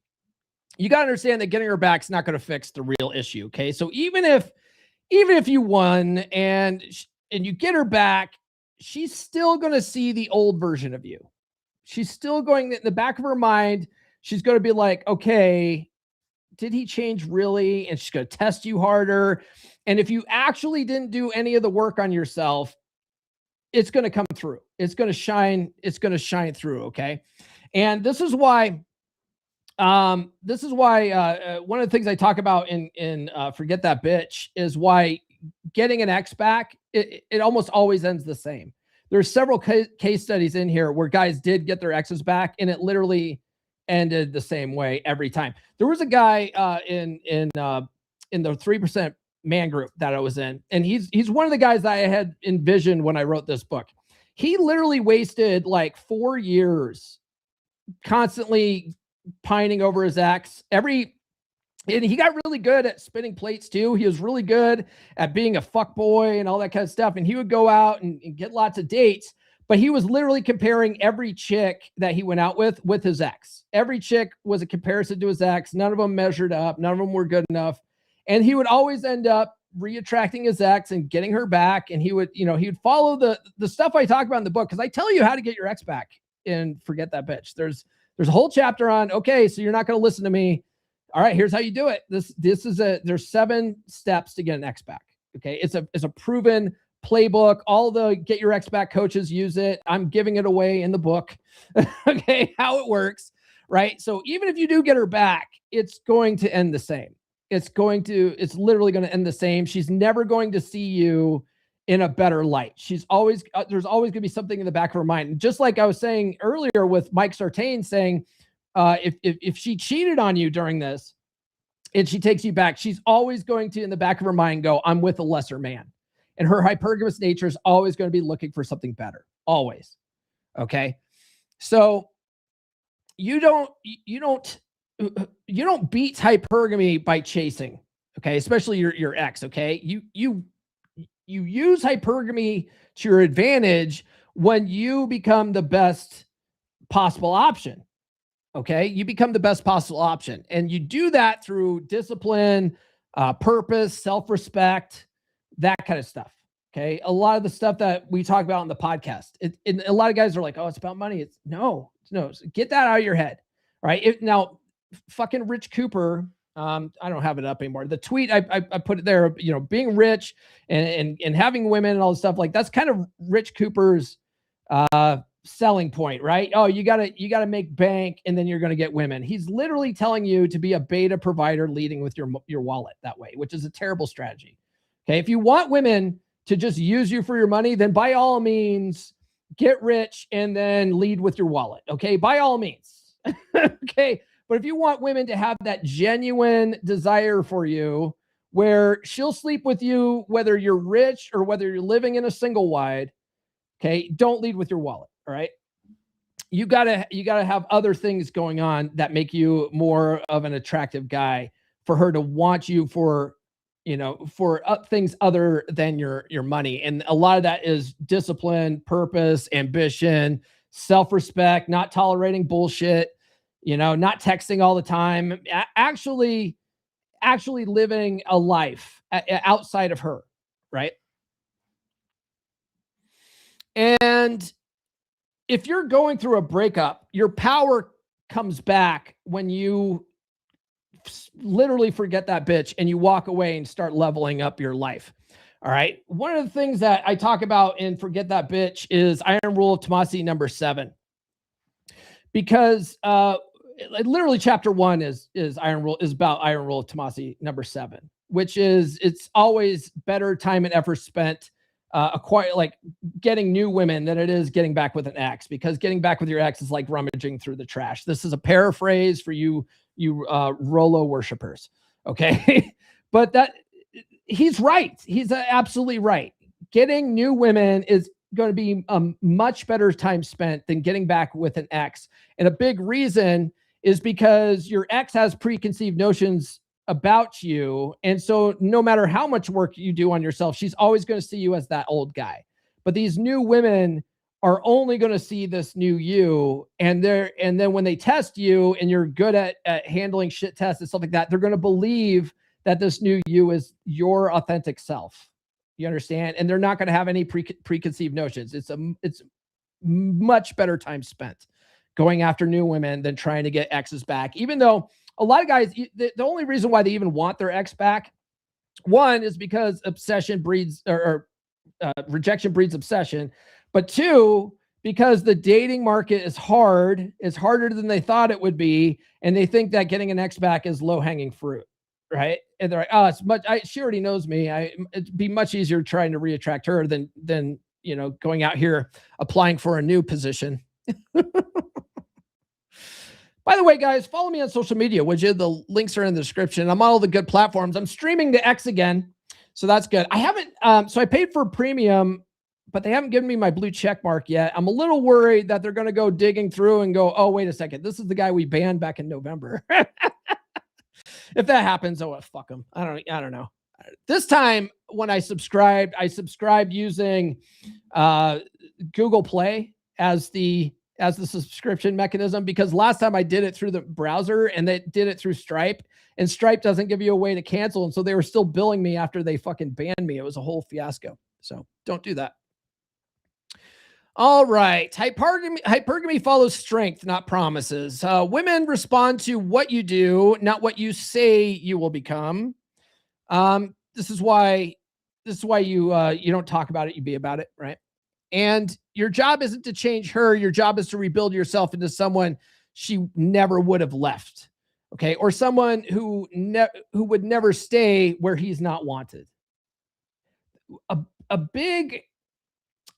you got to understand that getting her back is not going to fix the real issue. Okay. So even if you won and you get her back, she's still going to see the old version of you. She's still going in the back of her mind. She's going to be like, okay, did he change really? And she's going to test you harder. And if you actually didn't do any of the work on yourself, it's going to come through. It's going to shine. It's going to shine through. Okay. And this is why one of the things I talk about in Forget That Bitch is why getting an ex back, it almost always ends the same. There's several case studies in here where guys did get their exes back, and it literally ended the same way every time. There was a guy in the 3% man group that I was in, and he's one of the guys that I had envisioned when I wrote this book. He literally wasted like 4 years constantly pining over his ex. And he got really good at spinning plates too. He was really good at being a fuck boy and all that kind of stuff. And he would go out and get lots of dates, but he was literally comparing every chick that he went out with his ex. Every chick was a comparison to his ex. None of them measured up. None of them were good enough. And he would always end up re-attracting his ex and getting her back. And he would follow the stuff I talk about in the book. Cause I tell you how to get your ex back and Forget That Bitch. There's a whole chapter on, okay, so you're not going to listen to me. All right, here's how you do it. There's 7 steps to get an ex back. Okay. It's a proven playbook. All the Get Your Ex Back coaches use it. I'm giving it away in the book. Okay. How it works. Right. So even if you do get her back, it's going to end the same. It's literally going to end the same. She's never going to see you in a better light. There's always going to be something in the back of her mind. Just like I was saying earlier with Mike Sartain saying, if she cheated on you during this and she takes you back, she's always going to, in the back of her mind, go, I'm with a lesser man. And her hypergamous nature is always going to be looking for something better. Always. Okay. So you don't beat hypergamy by chasing. Okay. Especially your ex. Okay. You use hypergamy to your advantage when you become the best possible option. Okay. You become the best possible option. And you do that through discipline, purpose, self-respect, that kind of stuff. Okay. A lot of the stuff that we talk about on the podcast, and a lot of guys are like, oh, it's about money. It's no. Get that out of your head. All right. Now, fucking Rich Cooper, I don't have it up anymore. The tweet, I put it there, being rich and having women and all this stuff, like that's kind of Rich Cooper's selling point, right? Oh, you gotta make bank and then you're gonna get women. He's literally telling you to be a beta provider leading with your wallet that way, which is a terrible strategy. Okay. If you want women to just use you for your money, then by all means get rich and then lead with your wallet. Okay. By all means. Okay. But if you want women to have that genuine desire for you, where she'll sleep with you, whether you're rich or whether you're living in a single wide, okay, don't lead with your wallet. All right. You gotta have other things going on that make you more of an attractive guy for her to want you for things other than your money. And a lot of that is discipline, purpose, ambition, self-respect, not tolerating bullshit, not texting all the time, actually living a life outside of her. Right. And if you're going through a breakup, your power comes back when you literally forget that bitch and you walk away and start leveling up your life. All right. One of the things that I talk about in Forget That Bitch is Iron Rule of Tomasi number 7. Because literally chapter 1 is about Iron Rule of Tomasi number 7, which is it's always better time and effort spent getting new women than it is getting back with an ex, because getting back with your ex is like rummaging through the trash. This is a paraphrase for you Rolo worshipers. Okay. But he's right. He's absolutely right. Getting new women is going to be a much better time spent than getting back with an ex. And a big reason is because your ex has preconceived notions about you. And so no matter how much work you do on yourself, she's always going to see you as that old guy. But these new women are only going to see this new you. And then when they test you and you're good at handling shit tests and stuff like that, they're going to believe that this new you is your authentic self. You understand? And they're not going to have any preconceived notions. It's much better time spent going after new women than trying to get exes back. Even though a lot of guys, the only reason why they even want their ex back, one is because obsession breeds rejection breeds obsession. But two, because the dating market is hard, it's harder than they thought it would be. And they think that getting an ex back is low hanging fruit. Right. And they're like, oh, she already knows me. It'd be much easier trying to reattract her than going out here applying for a new position. By the way, guys, follow me on social media, would you? The links are in the description. I'm on all the good platforms. I'm streaming to X again, so that's good. I haven't, so I paid for premium, but they haven't given me my blue check mark yet. I'm a little worried that they're going to go digging through and go, oh, wait a second. This is the guy we banned back in November. If that happens, oh, well, fuck them. I don't know. This time when I subscribed using Google Play as the subscription mechanism, because last time I did it through the browser and they did it through Stripe, and Stripe doesn't give you a way to cancel. And so they were still billing me after they fucking banned me. It was a whole fiasco. So don't do that. All right. Hypergamy follows strength, not promises. Women respond to what you do, not what you say you will become. This is why you don't talk about it, you be about it, right? And your job isn't to change her. Your job is to rebuild yourself into someone she never would have left. Okay. Or someone who would never stay where he's not wanted. A big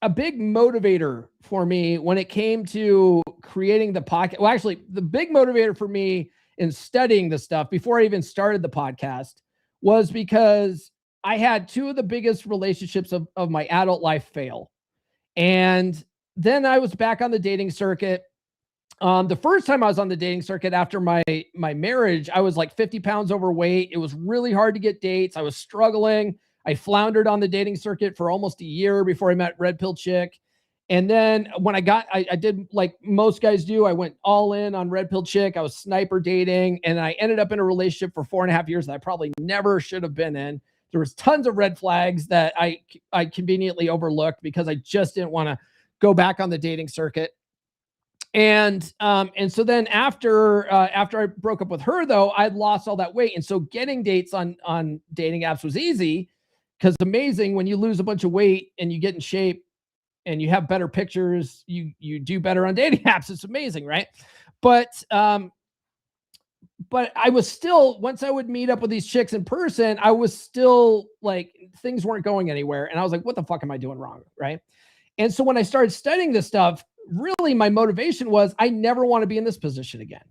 motivator for me when it came to creating the podcast. Well, actually, the big motivator for me in studying this stuff before I even started the podcast was because I had two of the biggest relationships of my adult life fail. And then I was back on the dating circuit. The first time I was on the dating circuit after my marriage, I was like 50 pounds overweight. It was really hard to get dates. I was struggling. I floundered on the dating circuit for almost a year before I met Red Pill Chick. And then when I did like most guys do, I went all in on Red Pill Chick. I was sniper dating, and I ended up in a relationship for 4.5 years that I probably never should have been in. There was tons of red flags that I conveniently overlooked because I just didn't want to go back on the dating circuit. And so then after I broke up with her, though, I'd lost all that weight. And so getting dates on dating apps was easy, because amazing, when you lose a bunch of weight and you get in shape and you have better pictures, you do better on dating apps. It's amazing, right? But I was still, once I would meet up with these chicks in person, I was still like, things weren't going anywhere. And I was like, what the fuck am I doing wrong? Right. And so when I started studying this stuff, really my motivation was, I never want to be in this position again.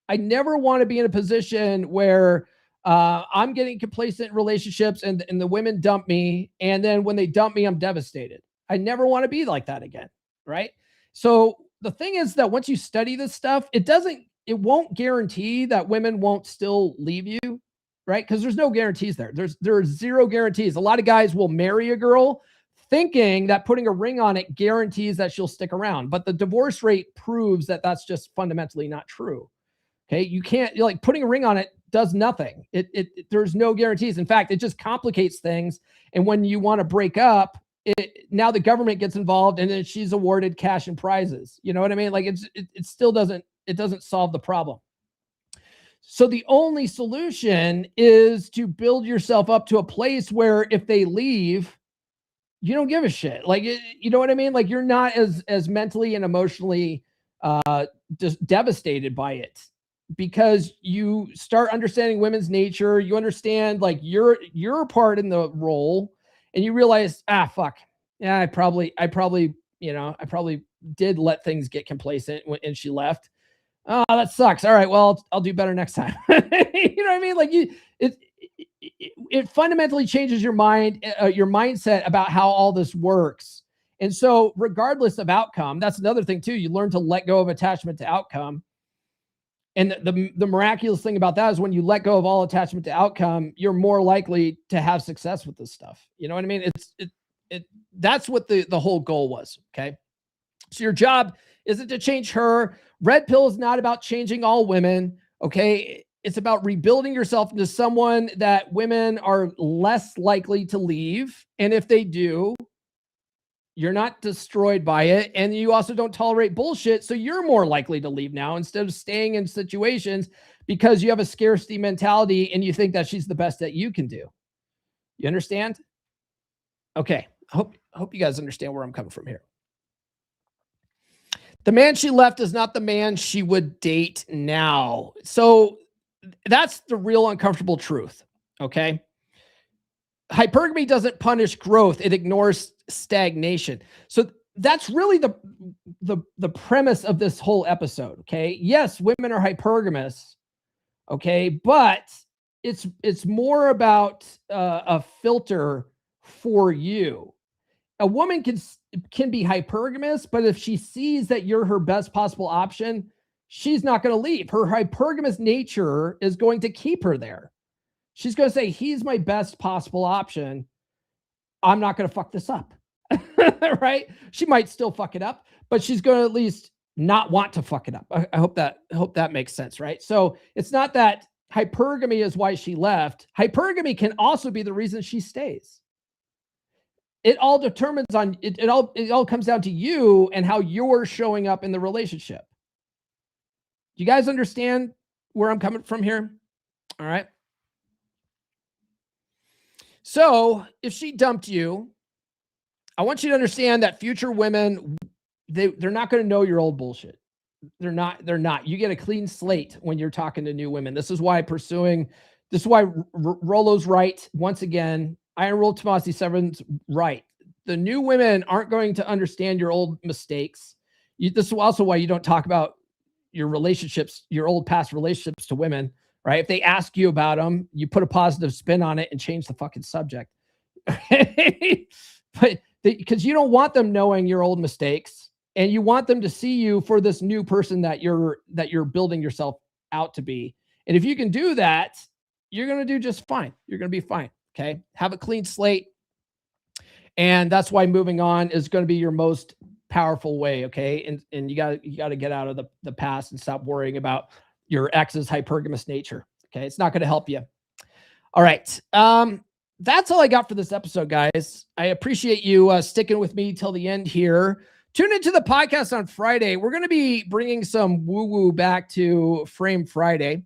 I never want to be in a position where I'm getting complacent in relationships and the women dump me. And then when they dump me, I'm devastated. I never want to be like that again. Right. So the thing is that once you study this stuff, it won't guarantee that women won't still leave you. Right. Because there's no guarantees there. There are zero guarantees. A lot of guys will marry a girl thinking that putting a ring on it guarantees that she'll stick around. But the divorce rate proves that that's just fundamentally not true. Okay. You can't, like, putting a ring on it does nothing. There's no guarantees. In fact, it just complicates things. And when you want to break up, now the government gets involved, and then she's awarded cash and prizes. You know what I mean? Like it still doesn't solve the problem. So the only solution is to build yourself up to a place where if they leave, you don't give a shit. Like, you know what I mean? Like, you're not as mentally and emotionally just devastated by it, because you start understanding women's nature. You understand like your part in the role, and you realize, fuck. Yeah, I probably did let things get complacent and she left. Oh, that sucks. All right, well, I'll do better next time. You know what I mean? Like, it fundamentally changes your mindset about how all this works. And so regardless of outcome, that's another thing too. You learn to let go of attachment to outcome. And the miraculous thing about that is when you let go of all attachment to outcome, you're more likely to have success with this stuff. You know what I mean? That's what the whole goal was. Okay. So your job isn't to change her. Red Pill is not about changing all women. Okay. It's about rebuilding yourself into someone that women are less likely to leave. And if they do, you're not destroyed by it. And you also don't tolerate bullshit. So you're more likely to leave now instead of staying in situations because you have a scarcity mentality and you think that she's the best that you can do. You understand? Okay. I hope you guys understand where I'm coming from here. The man she left is not the man she would date now. So that's the real uncomfortable truth. Okay. Hypergamy doesn't punish growth. It ignores stagnation. So that's really the premise of this whole episode. Okay. Yes, women are hypergamous. Okay. But it's more about a filter for you. A woman can be hypergamous, but if she sees that you're her best possible option, she's not going to leave. Her hypergamous nature is going to keep her there. She's going to say, he's my best possible option. I'm not going to fuck this up. Right? She might still fuck it up, but she's going to at least not want to fuck it up. I hope that makes sense, right? So it's not that hypergamy is why she left. Hypergamy can also be the reason she stays. It all determines on it all comes down to you and how you're showing up in the relationship. Do you guys understand where I'm coming from here? All right. So if she dumped you, I want you to understand that future women, they're not going to know your old bullshit. They're not. You get a clean slate when you're talking to new women. This is why Rollo's right. Once again, Iron Rule Tomasi 7's right. The new women aren't going to understand your old mistakes. This is also why you don't talk about your relationships, your old past relationships to women, right? If they ask you about them, you put a positive spin on it and change the fucking subject. But because you don't want them knowing your old mistakes, and you want them to see you for this new person that you're building yourself out to be. And if you can do that, you're going to do just fine. You're going to be fine. Okay. Have a clean slate. And that's why moving on is going to be your most powerful way. Okay. And you got to get out of the past and stop worrying about your ex's hypergamous nature. Okay. It's not going to help you. All right. That's all I got for this episode, guys. I appreciate you sticking with me till the end here. Tune into the podcast on Friday. We're going to be bringing some woo-woo back to Frame Friday.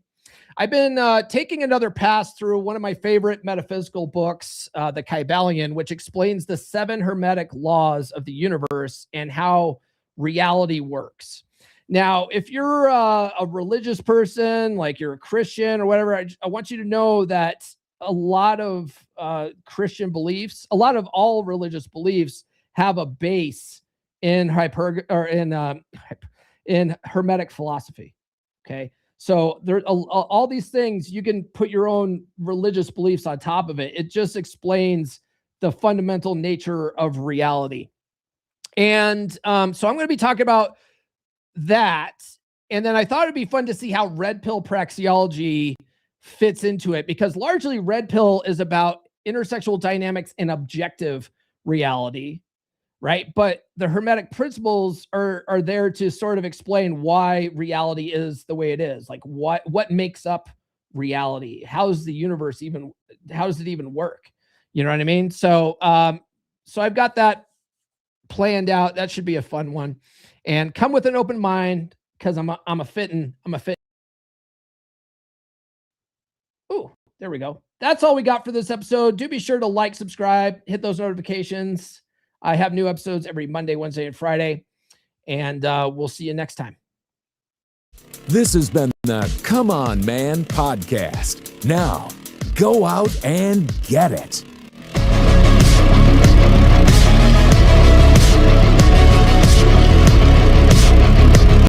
I've been taking another pass through one of my favorite metaphysical books, The Kybalion, which explains the 7 hermetic laws of the universe and how reality works. Now, if you're a religious person, like you're a Christian or whatever, I want you to know that a lot of Christian beliefs, a lot of all religious beliefs have a base in in hermetic philosophy. Okay. So there all these things, you can put your own religious beliefs on top of it. It just explains the fundamental nature of reality. And so I'm going to be talking about that. And then I thought it'd be fun to see how red pill praxeology fits into it, because largely red pill is about intersexual dynamics and objective reality, right? But the hermetic principles are there to sort of explain why reality is the way it is. Like what makes up reality? How does it even work? You know what I mean? So so I've got that planned out. That should be a fun one. And come with an open mind, because I'm a fit. Ooh, there we go. That's all we got for this episode. Do be sure to like, subscribe, hit those notifications. I have new episodes every Monday, Wednesday, and Friday. And we'll see you next time. This has been the Come On Man podcast. Now, go out and get it.